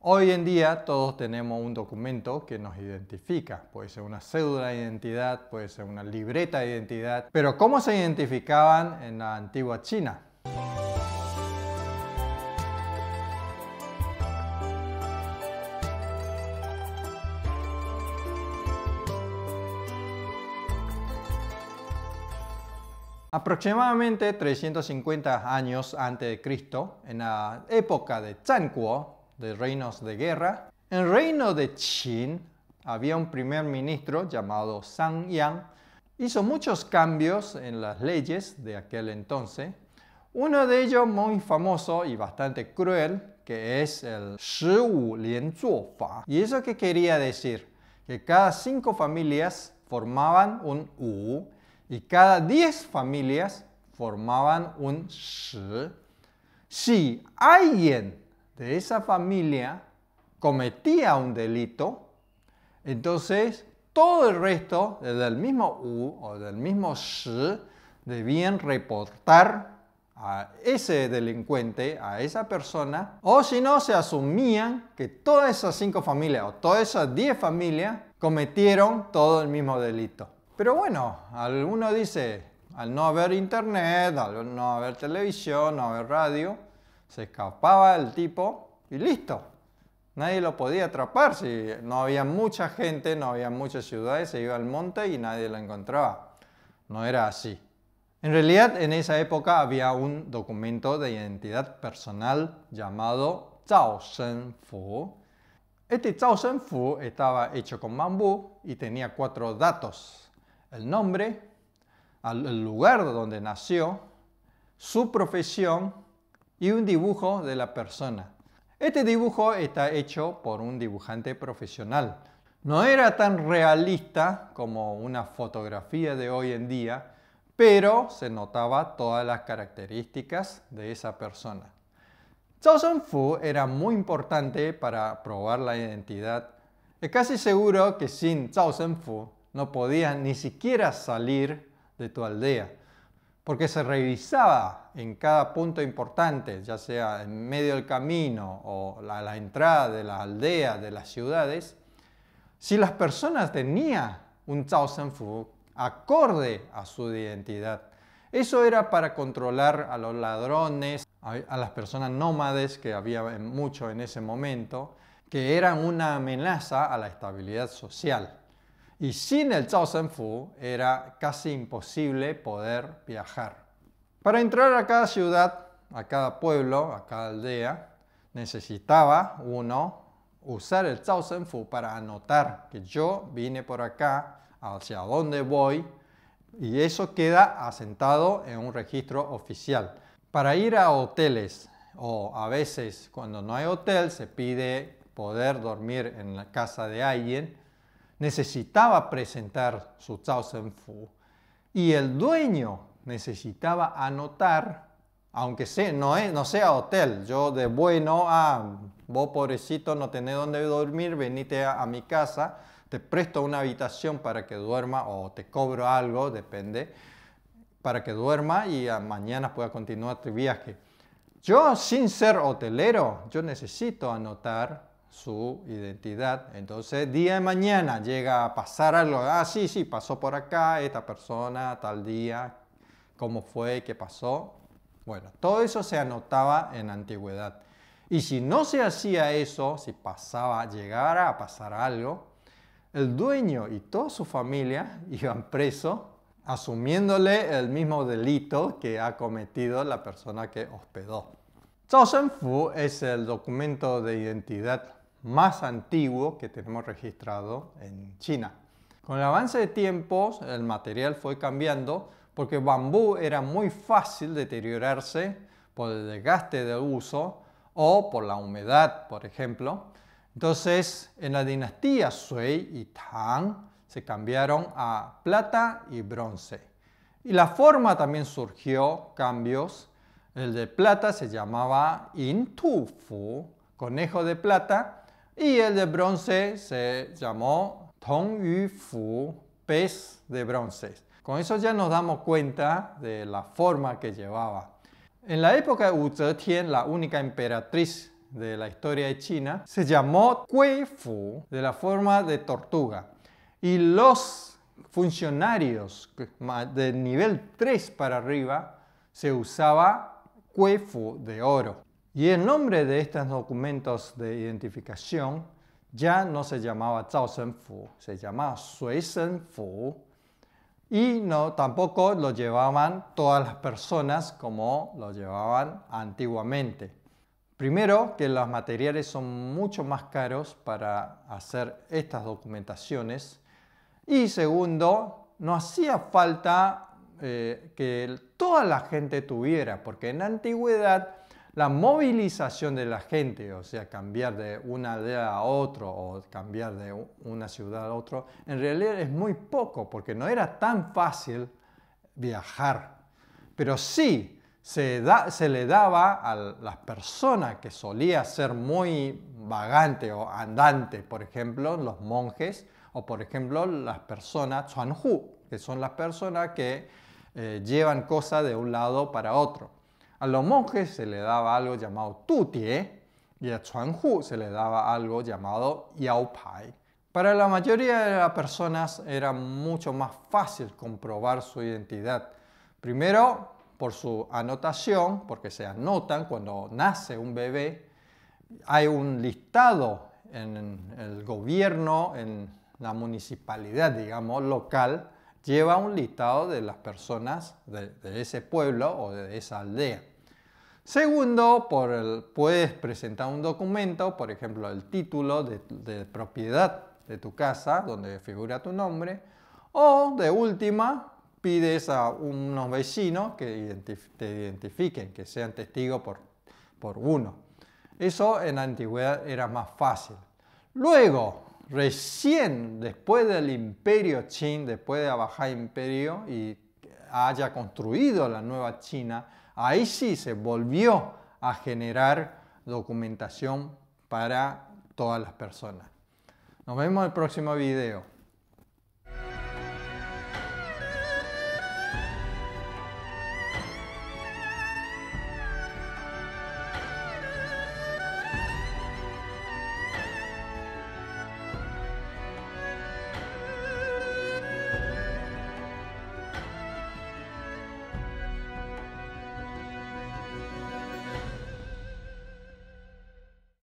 Hoy en día todos tenemos un documento que nos identifica. Puede ser una cédula de identidad, puede ser una libreta de identidad. Pero ¿cómo se identificaban en la antigua China? Aproximadamente 350 años antes de Cristo, en la época de Zhanguo, de reinos de guerra, en el reino de Qin había un primer ministro llamado Zhang Yang. Hizo muchos cambios en las leyes de aquel entonces. Uno de ellos muy famoso y bastante cruel, que es el 15连坐法. ¿Y eso qué quería decir? Que cada 5 familias formaban un wu y cada 10 familias formaban un shi. Si alguien de esa familia cometía un delito, entonces todo el resto del mismo wu o del mismo shi debían reportar a ese delincuente, a esa persona, o si no, se asumían que todas esas 5 familias o todas esas 10 familias cometieron todo el mismo delito. Pero bueno, alguno dice, al no haber internet, al no haber televisión, no haber radio, se escapaba el tipo y listo. Nadie lo podía atrapar. Si no había mucha gente, no había muchas ciudades, se iba al monte y nadie lo encontraba. No era así. En realidad, en esa época había un documento de identidad personal llamado Zhao Shen Fu. Este Zhao Shen Fu estaba hecho con bambú y tenía 4 datos: el nombre, el lugar donde nació, su profesión y un dibujo de la persona. Este dibujo está hecho por un dibujante profesional. No era tan realista como una fotografía de hoy en día, pero se notaba todas las características de esa persona. Zhao Shen Fu era muy importante para probar la identidad. Es casi seguro que sin Zhao Shen Fu no podías ni siquiera salir de tu aldea, porque se revisaba en cada punto importante, ya sea en medio del camino o la entrada de la aldea, de las ciudades, si las personas tenían un Zhao Shen Fu acorde a su identidad. Eso era para controlar a los ladrones, a las personas nómades que había mucho en ese momento, que eran una amenaza a la estabilidad social. Y sin el Zhao Shen Fu era casi imposible poder viajar. Para entrar a cada ciudad, a cada pueblo, a cada aldea, necesitaba uno usar el Zhao Shen Fu para anotar que yo vine por acá, hacia dónde voy, y eso queda asentado en un registro oficial. Para ir a hoteles, o a veces cuando no hay hotel, se pide poder dormir en la casa de alguien, necesitaba presentar su Zhao Shen Fu y el dueño necesitaba anotar, aunque no sea hotel, yo de bueno, vos pobrecito no tenés dónde dormir, venite a mi casa, te presto una habitación para que duerma o te cobro algo, depende, para que duerma y mañana pueda continuar tu viaje. Yo, sin ser hotelero, yo necesito anotar su identidad. Entonces, día de mañana llega a pasar algo. Sí, pasó por acá, esta persona, tal día, cómo fue, qué pasó. Bueno, todo eso se anotaba en la antigüedad. Y si no se hacía eso, si llegara a pasar algo, el dueño y toda su familia iban presos, asumiéndole el mismo delito que ha cometido la persona que hospedó. Zhao Shen Fu es el documento de identidad más antiguo que tenemos registrado en China. Con el avance de tiempos, el material fue cambiando porque el bambú era muy fácil deteriorarse por el desgaste del uso o por la humedad, por ejemplo. Entonces, en la dinastía Sui y Tang se cambiaron a plata y bronce. Y la forma también surgió cambios. El de plata se llamaba Yin Tu Fu, conejo de plata, y el de bronce se llamó Tong Yu Fu, pez de bronce. Con eso ya nos damos cuenta de la forma que llevaba. En la época de Wu Zetian, la única emperatriz de la historia de China se llamó Guifu, de la forma de tortuga. Y los funcionarios de nivel 3 para arriba se usaba Guifu de oro. Y el nombre de estos documentos de identificación ya no se llamaba Zhao Shen Fu, se llamaba Sui Shen Fu. Y tampoco lo llevaban todas las personas como lo llevaban antiguamente. Primero, que los materiales son mucho más caros para hacer estas documentaciones. Y segundo, no hacía falta que toda la gente tuviera, porque en la antigüedad la movilización de la gente, o sea, cambiar de una aldea a otra o cambiar de una ciudad a otra, en realidad es muy poco, porque no era tan fácil viajar. Pero sí se le daba a las personas que solía ser muy vagante o andante, por ejemplo, los monjes, o por ejemplo las personas chuanhu, que son las personas que llevan cosas de un lado para otro. A los monjes se le daba algo llamado tutie y a chuanhu se le daba algo llamado yaopai. Para la mayoría de las personas era mucho más fácil comprobar su identidad. Primero, por su anotación, porque se anotan cuando nace un bebé. Hay un listado en el gobierno, en la municipalidad, digamos, local, lleva un listado de las personas de ese pueblo o de esa aldea. Segundo, puedes presentar un documento, por ejemplo, el título de propiedad de tu casa, donde figura tu nombre, o de última, pides a unos vecinos que te identifiquen, que sean testigos por uno. Eso en la antigüedad era más fácil. Luego, recién después del imperio Qin, después de Bajá Imperio y haya construido la nueva China, ahí sí se volvió a generar documentación para todas las personas. Nos vemos en el próximo video.